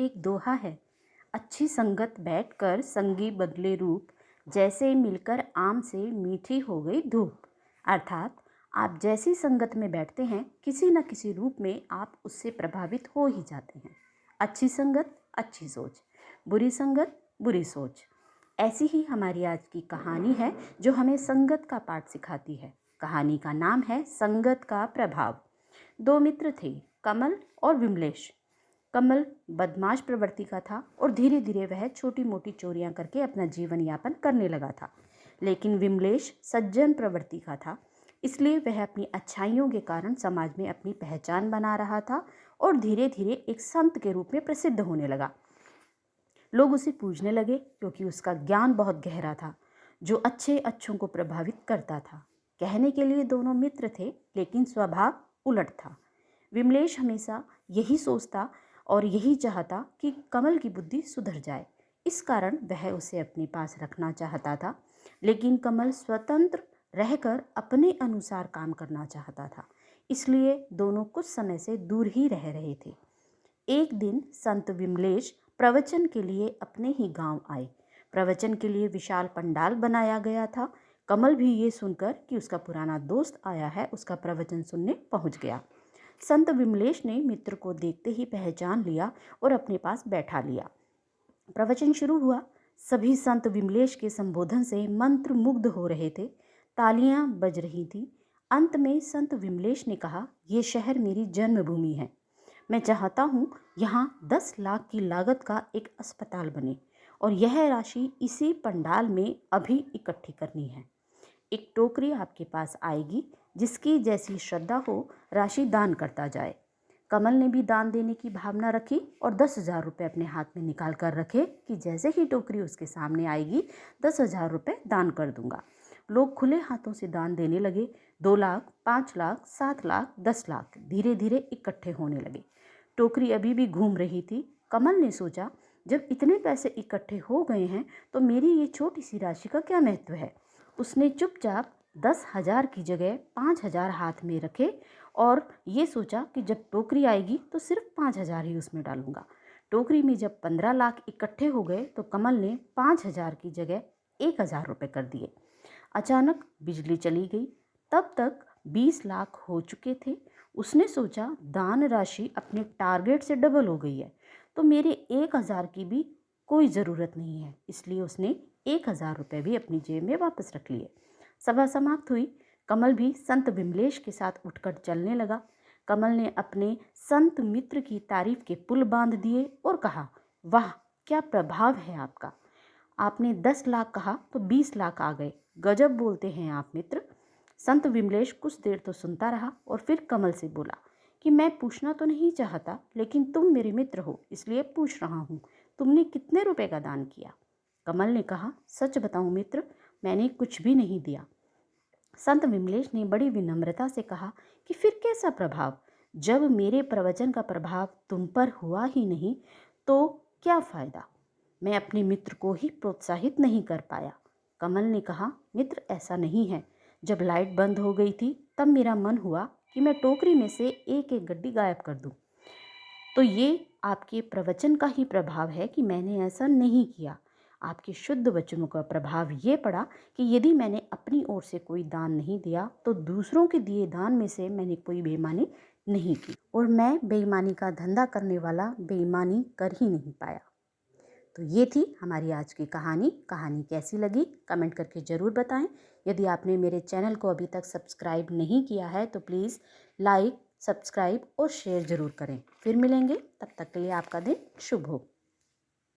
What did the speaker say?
एक दोहा है, अच्छी संगत बैठकर संगी बदले रूप, जैसे मिलकर आम से मीठी हो गई धूप। अर्थात आप जैसी संगत में बैठते हैं किसी न किसी रूप में आप उससे प्रभावित हो ही जाते हैं। अच्छी संगत अच्छी सोच, बुरी संगत बुरी सोच। ऐसी ही हमारी आज की कहानी है जो हमें संगत का पाठ सिखाती है। कहानी का नाम है संगत का प्रभाव। दो मित्र थे, कमल और विमलेश। कमल बदमाश प्रवृत्ति का था और धीरे धीरे वह छोटी मोटी चोरियां करके अपना जीवन यापन करने लगा था। लेकिन विमलेश सज्जन प्रवृत्ति का था, इसलिए वह अपनी अच्छाइयों के कारण समाज में अपनी पहचान बना रहा था और धीरे धीरे एक संत के रूप में प्रसिद्ध होने लगा। लोग उसे पूजने लगे क्योंकि उसका ज्ञान बहुत गहरा था, जो अच्छों को प्रभावित करता था। कहने के लिए दोनों मित्र थे, लेकिन स्वभाव उलट था। विमलेश हमेशा यही सोचता और यही चाहता कि कमल की बुद्धि सुधर जाए। इस कारण वह उसे अपने पास रखना चाहता था, लेकिन कमल स्वतंत्र रहकर अपने अनुसार काम करना चाहता था, इसलिए दोनों कुछ समय से दूर ही रह रहे थे। एक दिन संत विमलेश प्रवचन के लिए अपने ही गांव आए। प्रवचन के लिए विशाल पंडाल बनाया गया था। कमल भी ये सुनकर कि उसका पुराना दोस्त आया है, उसका प्रवचन सुनने पहुंच गया। संत विमलेश ने मित्र को देखते ही पहचान लिया और अपने पास बैठा लिया। प्रवचन शुरू हुआ। सभी संत विमलेश के संबोधन से मंत्र मुग्ध हो रहे थे। तालियां बज रही थी। अंत में संत विमलेश ने कहा, ये शहर मेरी जन्मभूमि है। मैं चाहता हूँ यहाँ 10 लाख की लागत का एक अस्पताल बने और यह राशि इसी पंडाल में अभी इकट्ठी करनी है। एक टोकरी आपके पास आएगी, जिसकी जैसी श्रद्धा हो राशि दान करता जाए। कमल ने भी दान देने की भावना रखी और 10,000 रुपये अपने हाथ में निकाल कर रखे कि जैसे ही टोकरी उसके सामने आएगी 10,000 रुपये दान कर दूंगा। लोग खुले हाथों से दान देने लगे। 2 लाख, 5 लाख, 7 लाख, 10 लाख धीरे धीरे इकट्ठे होने लगे। टोकरी अभी भी घूम रही थी। कमल ने सोचा, जब इतने पैसे इकट्ठे हो गए हैं तो मेरी ये छोटी सी राशि का क्या महत्व है। उसने चुपचाप 10,000 की जगह 5,000 हाथ में रखे और ये सोचा कि जब टोकरी आएगी तो सिर्फ 5,000 ही उसमें डालूंगा। टोकरी में जब 15 लाख इकट्ठे हो गए तो कमल ने 5,000 की जगह 1,000 रुपये कर दिए। अचानक बिजली चली गई। तब तक 20 लाख हो चुके थे। उसने सोचा, दान राशि अपने टारगेट से डबल हो गई है तो मेरे 1,000 की भी कोई ज़रूरत नहीं है, इसलिए उसने 1,000 रुपये भी अपनी जेब में वापस रख लिए। सभा समाप्त हुई। कमल भी संत विमलेश के साथ उठकर चलने लगा। कमल ने अपने संत मित्र की तारीफ के पुल बांध दिए और कहा, वाह क्या प्रभाव है आपका। आपने 10 लाख कहा तो 20 लाख आ गए। गजब बोलते हैं आप मित्र। संत विमलेश कुछ देर तो सुनता रहा और फिर कमल से बोला कि मैं पूछना तो नहीं चाहता, लेकिन तुम मेरे मित्र हो इसलिए पूछ रहा हूँ, तुमने कितने रुपए का दान किया। कमल ने कहा, सच बताऊं मित्र, मैंने कुछ भी नहीं दिया। संत विमलेश ने बड़ी विनम्रता से कहा कि फिर कैसा प्रभाव, जब मेरे प्रवचन का प्रभाव तुम पर हुआ ही नहीं तो क्या फ़ायदा। मैं अपने मित्र को ही प्रोत्साहित नहीं कर पाया। कमल ने कहा, मित्र ऐसा नहीं है, जब लाइट बंद हो गई थी तब मेरा मन हुआ कि मैं टोकरी में से एक एक गड्डी गायब कर दूं। तो ये आपके प्रवचन का ही प्रभाव है कि मैंने ऐसा नहीं किया। आपके शुद्ध वचनों का प्रभाव ये पड़ा कि यदि मैंने अपनी ओर से कोई दान नहीं दिया तो दूसरों के दिए दान में से मैंने कोई बेईमानी नहीं की और मैं बेईमानी का धंधा करने वाला बेईमानी कर ही नहीं पाया। तो ये थी हमारी आज की कहानी। कहानी कैसी लगी कमेंट करके ज़रूर बताएं। यदि आपने मेरे चैनल को अभी तक सब्सक्राइब नहीं किया है तो प्लीज़ लाइक, सब्सक्राइब और शेयर ज़रूर करें। फिर मिलेंगे, तब तक के लिए आपका दिन शुभ हो।